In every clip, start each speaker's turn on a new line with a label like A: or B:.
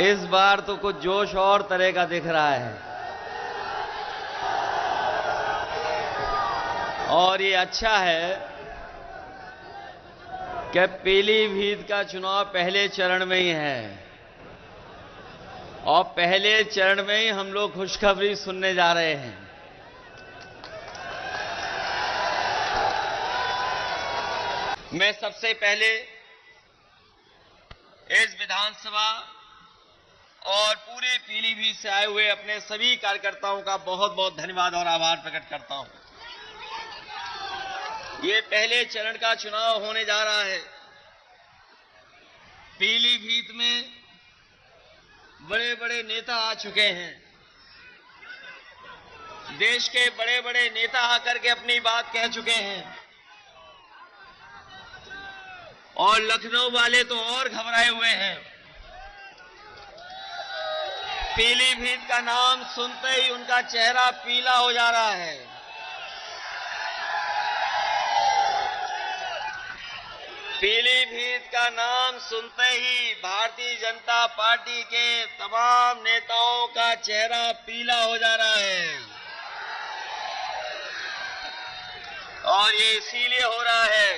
A: इस बार तो कुछ जोश और तरह का दिख रहा है और ये अच्छा है कि पीलीभीत का चुनाव पहले चरण में ही है और पहले चरण में ही हम लोग खुशखबरी सुनने जा रहे हैं। मैं सबसे पहले इस विधानसभा और पूरे पीलीभीत से आए हुए अपने सभी कार्यकर्ताओं का बहुत बहुत धन्यवाद और आभार प्रकट करता हूं। ये पहले चरण का चुनाव होने जा रहा है। पीलीभीत में बड़े बड़े नेता आ चुके हैं। देश के बड़े बड़े नेता आकर के अपनी बात कह चुके हैं और लखनऊ वाले तो और घबराए हुए हैं। पीलीभीत का नाम सुनते ही उनका चेहरा पीला हो जा रहा है। पीलीभीत का नाम सुनते ही भारतीय जनता पार्टी के तमाम नेताओं का चेहरा पीला हो जा रहा है और ये इसीलिए हो रहा है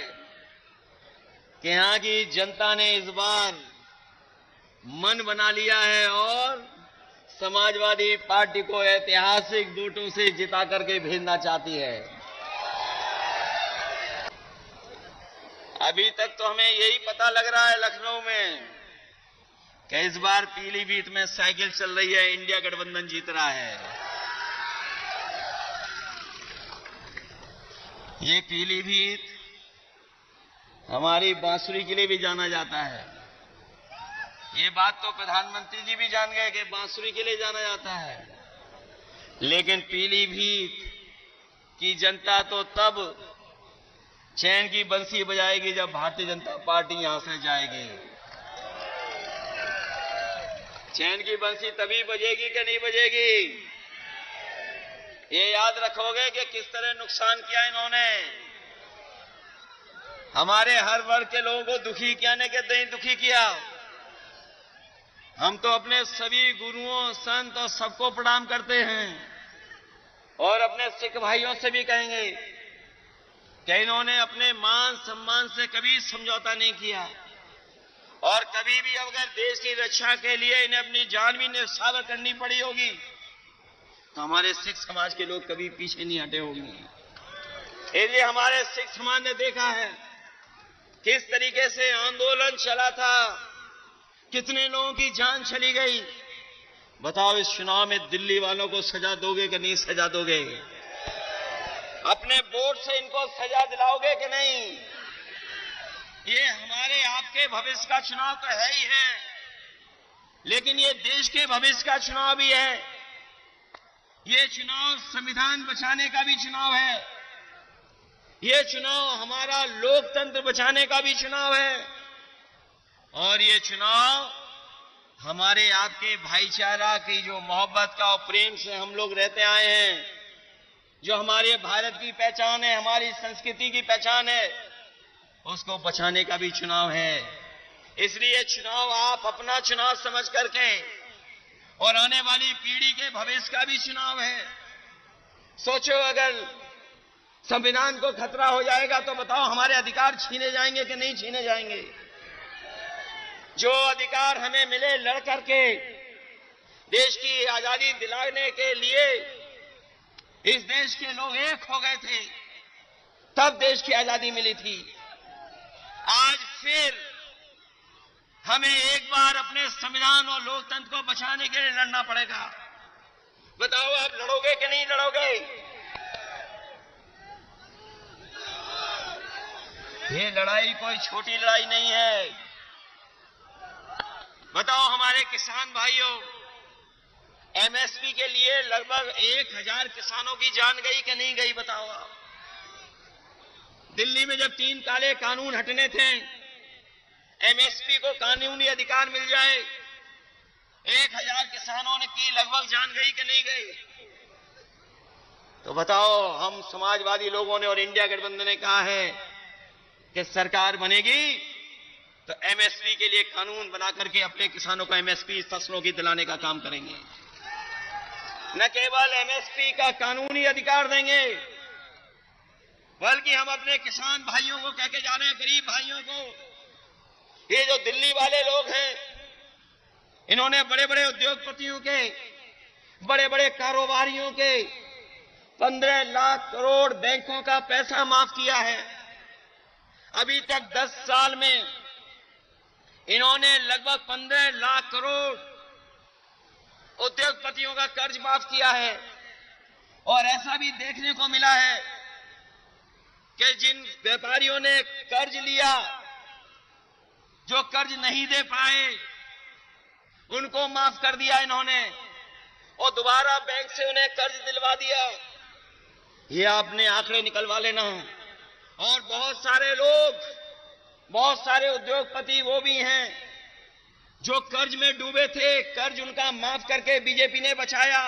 A: कि यहां की जनता ने इस बार मन बना लिया है और समाजवादी पार्टी को ऐतिहासिक वोटों से जिता करके भेजना चाहती है। अभी तक तो हमें यही पता लग रहा है लखनऊ में कि इस बार पीलीभीत में साइकिल चल रही है, इंडिया गठबंधन जीत रहा है। ये पीलीभीत हमारी बांसुरी के लिए भी जाना जाता है। ये बात तो प्रधानमंत्री जी भी जान गए कि बांसुरी के लिए जाना जाता है, लेकिन पीलीभीत की जनता तो तब चैन की बंसी बजाएगी जब भारतीय जनता पार्टी यहां से जाएगी। चैन की बंसी तभी बजेगी कि नहीं बजेगी, ये याद रखोगे कि किस तरह नुकसान किया इन्होंने। हमारे हर वर्ग के लोगों को दुखी किया ने के दुखी किया। हम तो अपने सभी गुरुओं, संत और सबको प्रणाम करते हैं और अपने सिख भाइयों से भी कहेंगे कि इन्होंने अपने मान सम्मान से कभी समझौता नहीं किया और कभी भी अगर देश की रक्षा के लिए इन्हें अपनी जान भी न्यौछावर करनी पड़ी होगी तो हमारे सिख समाज के लोग कभी पीछे नहीं हटे होंगे। इसलिए हमारे सिख समाज ने देखा है किस तरीके से आंदोलन चला था, कितने लोगों की जान चली गई। बताओ इस चुनाव में दिल्ली वालों को सजा दोगे कि नहीं सजा दोगे? अपने वोट से इनको सजा दिलाओगे कि नहीं? ये हमारे आपके भविष्य का चुनाव तो है ही है, लेकिन ये देश के भविष्य का चुनाव भी है। ये चुनाव संविधान बचाने का भी चुनाव है। ये चुनाव हमारा लोकतंत्र बचाने का भी चुनाव है और ये चुनाव हमारे आपके भाईचारा की जो मोहब्बत का और प्रेम से हम लोग रहते आए हैं, जो हमारे भारत की पहचान है, हमारी संस्कृति की पहचान है, उसको बचाने का भी चुनाव है। इसलिए चुनाव आप अपना चुनाव समझ करके और आने वाली पीढ़ी के भविष्य का भी चुनाव है। सोचो अगर संविधान को खतरा हो जाएगा तो बताओ हमारे अधिकार छीने जाएंगे कि नहीं छीने जाएंगे? जो अधिकार हमें मिले लड़ करके देश की आजादी दिलाने के लिए इस देश के लोग एक हो गए थे, तब देश की आजादी मिली थी। आज फिर हमें एक बार अपने संविधान और लोकतंत्र को बचाने के लिए लड़ना पड़ेगा। बताओ आप लड़ोगे कि नहीं लड़ोगे? ये लड़ाई कोई छोटी लड़ाई नहीं है। बताओ हमारे किसान भाइयों, एमएसपी के लिए लगभग 1000 किसानों की जान गई कि नहीं गई? बताओ आप। दिल्ली में जब 3 काले कानून हटने थे, एमएसपी को कानूनी अधिकार मिल जाए, 1000 किसानों ने की लगभग जान गई कि नहीं गई? तो बताओ हम समाजवादी लोगों ने और इंडिया गठबंधन ने कहा है कि सरकार बनेगी तो एमएसपी के लिए कानून बना करके अपने किसानों को एमएसपी फसलों की दिलाने का काम करेंगे। न केवल एमएसपी का कानूनी अधिकार देंगे, बल्कि हम अपने किसान भाइयों को कह के जा रहे हैं, गरीब भाइयों को, ये जो दिल्ली वाले लोग हैं, इन्होंने बड़े बड़े उद्योगपतियों के, बड़े बड़े कारोबारियों के 15 लाख करोड़ बैंकों का पैसा माफ किया है। अभी तक 10 साल में इन्होंने लगभग 15 लाख करोड़ उद्योगपतियों का कर्ज माफ किया है। और ऐसा भी देखने को मिला है कि जिन व्यापारियों ने कर्ज लिया, जो कर्ज नहीं दे पाए, उनको माफ कर दिया इन्होंने और दोबारा बैंक से उन्हें कर्ज दिलवा दिया। ये आपने आंकड़े निकलवा लेना। और बहुत सारे लोग, बहुत सारे उद्योगपति वो भी हैं जो कर्ज में डूबे थे, कर्ज उनका माफ करके बीजेपी ने बचाया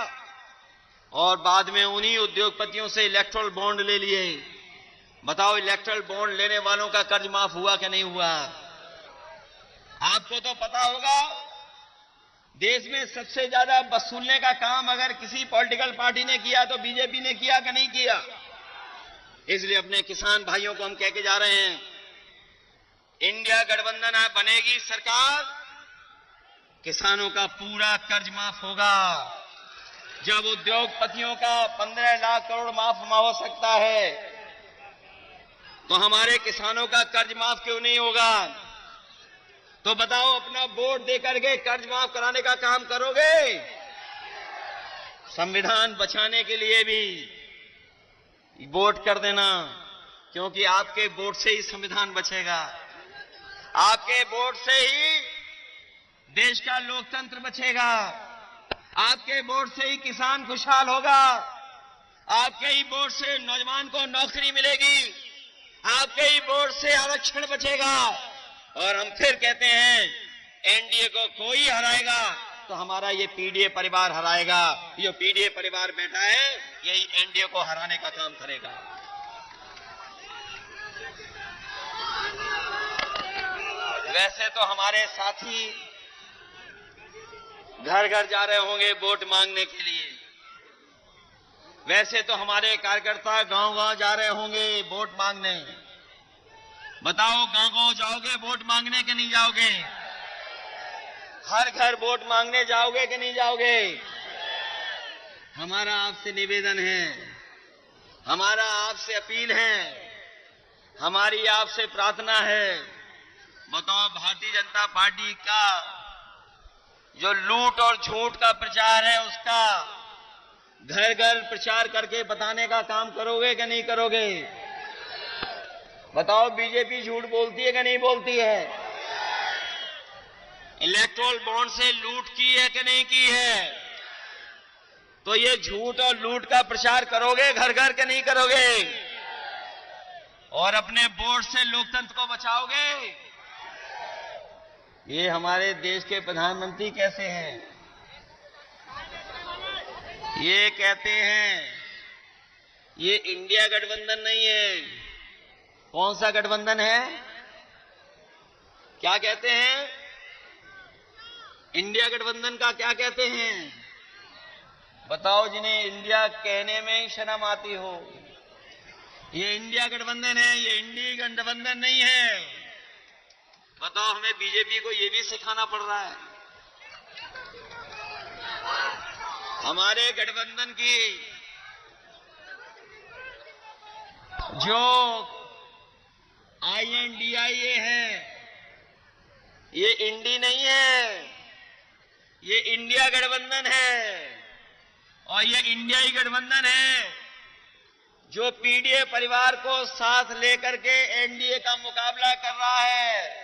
A: और बाद में उन्हीं उद्योगपतियों से इलेक्ट्रल बॉन्ड ले लिए। बताओ, इलेक्ट्रल बॉन्ड लेने वालों का कर्ज माफ हुआ कि नहीं हुआ? आपको तो पता होगा, देश में सबसे ज्यादा वसूलने का काम अगर किसी पॉलिटिकल पार्टी ने किया तो बीजेपी ने किया कि नहीं किया? इसलिए अपने किसान भाइयों को हम कह के जा रहे हैं, इंडिया गठबंधन बनेगी सरकार, किसानों का पूरा कर्ज माफ होगा। जब उद्योगपतियों का 15 लाख करोड़ माफ हो सकता है, तो हमारे किसानों का कर्ज माफ क्यों नहीं होगा? तो बताओ, अपना वोट देकर के कर्ज माफ कराने का काम करोगे? संविधान बचाने के लिए भी वोट कर देना, क्योंकि आपके वोट से ही संविधान बचेगा। आपके वोट से ही देश का लोकतंत्र बचेगा। आपके वोट से ही किसान खुशहाल होगा। आपके ही वोट से नौजवान को नौकरी मिलेगी। आपके ही वोट से आरक्षण बचेगा। और हम फिर कहते हैं, एनडीए को कोई हराएगा तो हमारा ये पीडीए परिवार हराएगा। ये पीडीए परिवार बैठा है, यही एनडीए को हराने का काम करेगा। वैसे तो हमारे साथी घर घर जा रहे होंगे वोट मांगने के लिए। वैसे तो हमारे कार्यकर्ता गांव गांव जा रहे होंगे वोट मांगने। बताओ, गांव गांव जाओगे वोट मांगने कि नहीं जाओगे? हर घर वोट मांगने जाओगे कि नहीं जाओगे? हमारा आपसे निवेदन है, हमारा आपसे अपील है, हमारी आपसे प्रार्थना है। बताओ, भारतीय जनता पार्टी का जो लूट और झूठ का प्रचार है, उसका घर घर प्रचार करके बताने का काम करोगे कि नहीं करोगे? बताओ, बीजेपी झूठ बोलती है कि नहीं बोलती है? इलेक्ट्रल बॉन्ड से लूट की है कि नहीं की है? तो ये झूठ और लूट का प्रचार करोगे घर घर के नहीं करोगे? और अपने वोट से लोकतंत्र को बचाओगे? ये हमारे देश के प्रधानमंत्री कैसे हैं? ये कहते हैं ये इंडिया गठबंधन नहीं है। कौन सा गठबंधन है? क्या कहते हैं? इंडिया गठबंधन का क्या कहते हैं? बताओ, जिन्हें इंडिया कहने में ही शर्म आती हो। ये इंडिया गठबंधन है, ये इंडिया गठबंधन नहीं है। बताओ, हमें बीजेपी को ये भी सिखाना पड़ रहा है। हमारे गठबंधन की जो INDIA है, ये इंडी नहीं है, ये इंडिया गठबंधन है। और ये इंडियाई गठबंधन है जो पीडीए परिवार को साथ लेकर के एनडीए का मुकाबला कर रहा है।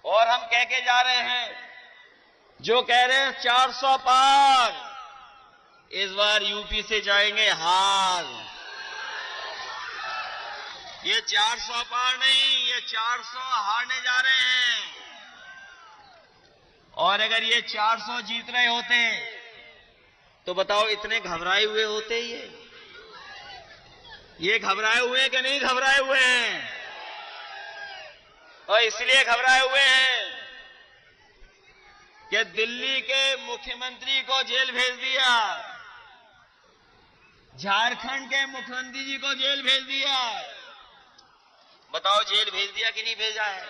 A: और हम कह के जा रहे हैं, जो कह रहे हैं 400 पार, इस बार यूपी से जाएंगे हार। ये 400 पार नहीं, ये 400 हारने जा रहे हैं। और अगर ये 400 जीत रहे होते तो बताओ, इतने घबराए हुए होते? ये घबराए हुए कि नहीं घबराए हुए हैं? और इसलिए घबराए हुए हैं कि दिल्ली के मुख्यमंत्री को जेल भेज दिया, झारखंड के मुख्यमंत्री जी को जेल भेज दिया। बताओ जेल भेज दिया कि नहीं भेजा है?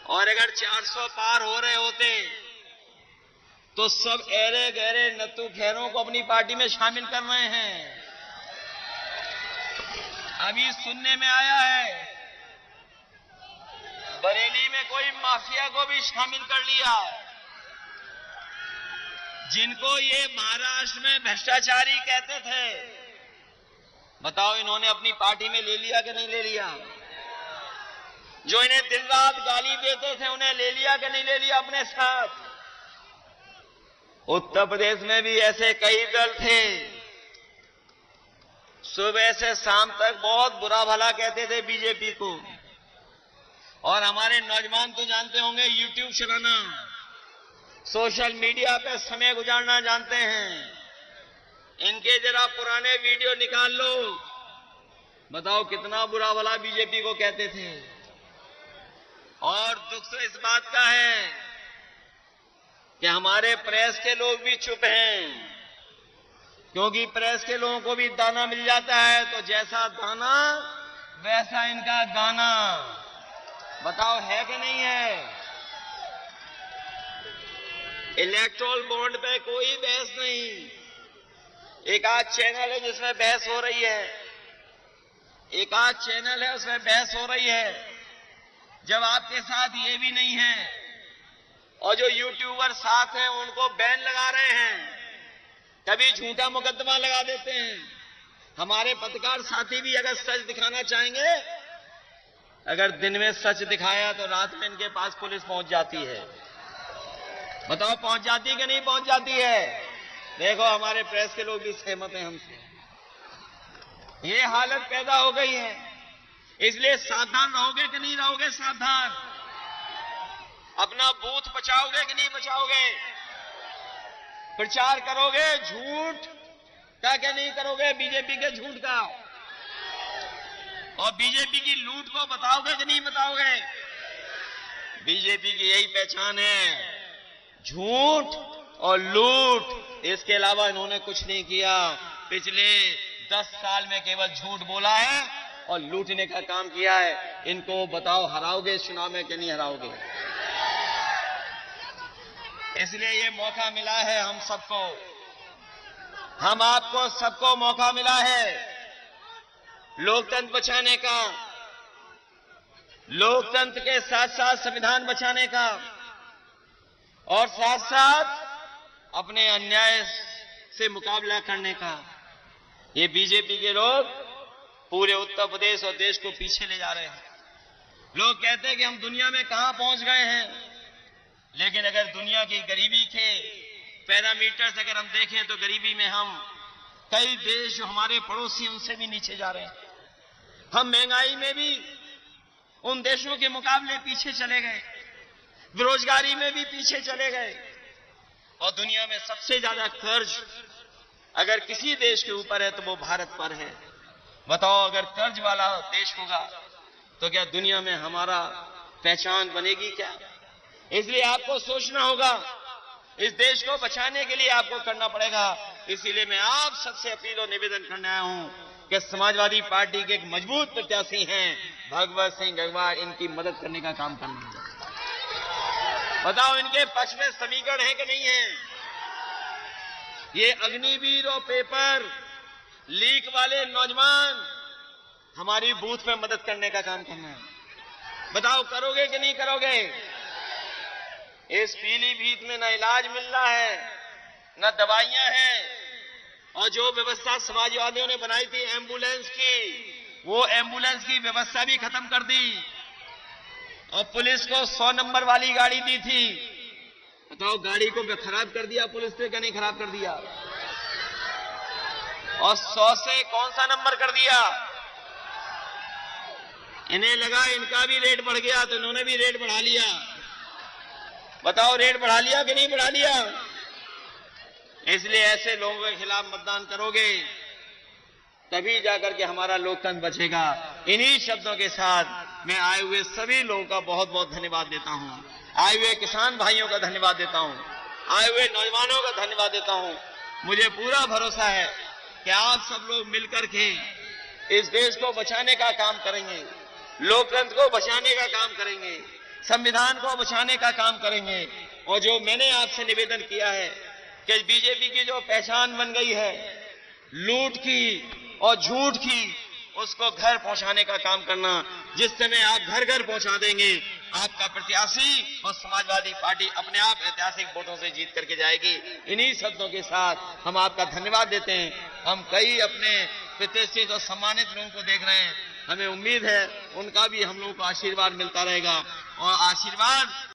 A: और अगर 400 पार हो रहे होते तो सब ऐरे गहरे नत्थू खैरों को अपनी पार्टी में शामिल कर रहे हैं। अभी सुनने में आया है बरेली में कोई माफिया को भी शामिल कर लिया, जिनको ये महाराष्ट्र में भ्रष्टाचारी कहते थे। बताओ इन्होंने अपनी पार्टी में ले लिया कि नहीं ले लिया? जो इन्हें दिन रात गाली देते थे उन्हें ले लिया कि नहीं ले लिया अपने साथ? उत्तर प्रदेश में भी ऐसे कई दल थे, सुबह से शाम तक बहुत बुरा भला कहते थे बीजेपी को। और हमारे नौजवान तो जानते होंगे यूट्यूब चलाना, सोशल मीडिया पे समय गुजारना जानते हैं। इनके जरा पुराने वीडियो निकाल लो, बताओ कितना बुरा भला बीजेपी को कहते थे। और दुख तो इस बात का है कि हमारे प्रेस के लोग भी चुप हैं, क्योंकि प्रेस के लोगों को भी दाना मिल जाता है, तो जैसा दाना वैसा इनका गाना। बताओ है कि नहीं है? इलेक्ट्रोल बॉन्ड पे कोई बहस नहीं। एक आध चैनल है जिसमें बहस हो रही है, एक आध चैनल है उसमें बहस हो रही है। जब आपके साथ ये भी नहीं है और जो यूट्यूबर साथ हैं उनको बैन लगा रहे हैं, कभी झूठा मुकदमा लगा देते हैं। हमारे पत्रकार साथी भी अगर सच दिखाना चाहेंगे, अगर दिन में सच दिखाया तो रात में इनके पास पुलिस पहुंच जाती है। बताओ पहुंच जाती है कि नहीं पहुंच जाती है? देखो हमारे प्रेस के लोग भी सहमत हैं हमसे। ये हालत पैदा हो गई है, इसलिए सावधान रहोगे कि नहीं रहोगे? सावधान। अपना बूथ बचाओगे कि नहीं बचाओगे? प्रचार करोगे झूठ का क्या नहीं करोगे? बीजेपी के झूठ का और बीजेपी की लूट को बताओगे कि नहीं बताओगे? बीजेपी की यही पहचान है, झूठ और लूट। इसके अलावा इन्होंने कुछ नहीं किया। पिछले 10 साल में केवल झूठ बोला है और लूटने का काम किया है। इनको बताओ हराओगे इस चुनाव में कि नहीं हराओगे? इसलिए ये मौका मिला है हम सबको, हम आपको सबको मौका मिला है लोकतंत्र बचाने का, लोकतंत्र के साथ साथ संविधान बचाने का, और साथ साथ अपने अन्याय से मुकाबला करने का। ये बीजेपी के लोग पूरे उत्तर प्रदेश और देश को पीछे ले जा रहे हैं। लोग कहते हैं कि हम दुनिया में कहां पहुंच गए हैं, लेकिन अगर दुनिया की गरीबी के पैरामीटर्स अगर हम देखें तो गरीबी में हम कई देश जो हमारे पड़ोसी उनसे भी नीचे जा रहे हैं। हम महंगाई में भी उन देशों के मुकाबले पीछे चले गए, बेरोजगारी में भी पीछे चले गए, और दुनिया में सबसे ज्यादा कर्ज अगर किसी देश के ऊपर है तो वो भारत पर है। बताओ अगर कर्ज वाला देश होगा तो क्या दुनिया में हमारा पहचान बनेगी क्या? इसलिए आपको सोचना होगा, इस देश को बचाने के लिए आपको करना पड़ेगा। इसीलिए मैं आप सबसे अपील और निवेदन करने आया हूं कि समाजवादी पार्टी के एक मजबूत प्रत्याशी हैं भगवत सिंह गंगवार, इनकी मदद करने का काम करना है। बताओ इनके पक्ष में समीकरण है कि नहीं है? ये अग्निवीर और पेपर लीक वाले नौजवान हमारी बूथ में मदद करने का काम करना है। बताओ करोगे कि नहीं करोगे? इस पीलीभीत में न इलाज मिल रहा है, न दवाइयां हैं, और जो व्यवस्था समाजवादियों ने बनाई थी एम्बुलेंस की, वो एम्बुलेंस की व्यवस्था भी खत्म कर दी, और पुलिस को 100 नंबर वाली गाड़ी दी थी। बताओ गाड़ी को खराब कर दिया पुलिस ने, क्या नहीं खराब कर दिया? और 100 से कौन सा नंबर कर दिया? इन्हें लगा इनका भी रेट बढ़ गया तो इन्होंने भी रेट बढ़ा लिया। बताओ रेट बढ़ा लिया कि नहीं बढ़ा लिया? इसलिए ऐसे लोगों के खिलाफ मतदान करोगे तभी जाकर के हमारा लोकतंत्र बचेगा। इन्हीं शब्दों के साथ मैं आए हुए सभी लोगों का बहुत बहुत धन्यवाद देता हूं। आए हुए किसान भाइयों का धन्यवाद देता हूं, आए हुए नौजवानों का धन्यवाद देता हूं। मुझे पूरा भरोसा है कि आप सब लोग मिलकर के इस देश को बचाने का काम करेंगे, लोकतंत्र को बचाने का काम करेंगे, संविधान को बचाने का काम करेंगे। और जो मैंने आपसे निवेदन किया है कि बीजेपी की जो पहचान बन गई है लूट की और झूठ की, उसको घर पहुंचाने का काम करना। जिस समय आप घर घर पहुंचा देंगे, आपका प्रत्याशी और समाजवादी पार्टी अपने आप ऐतिहासिक वोटों से जीत करके जाएगी। इन्हीं शब्दों के साथ हम आपका धन्यवाद देते हैं। हम कई अपने प्रतिष्ठित और सम्मानित लोगों को देख रहे हैं, हमें उम्मीद है उनका भी हम लोगों को आशीर्वाद मिलता रहेगा और आशीर्वाद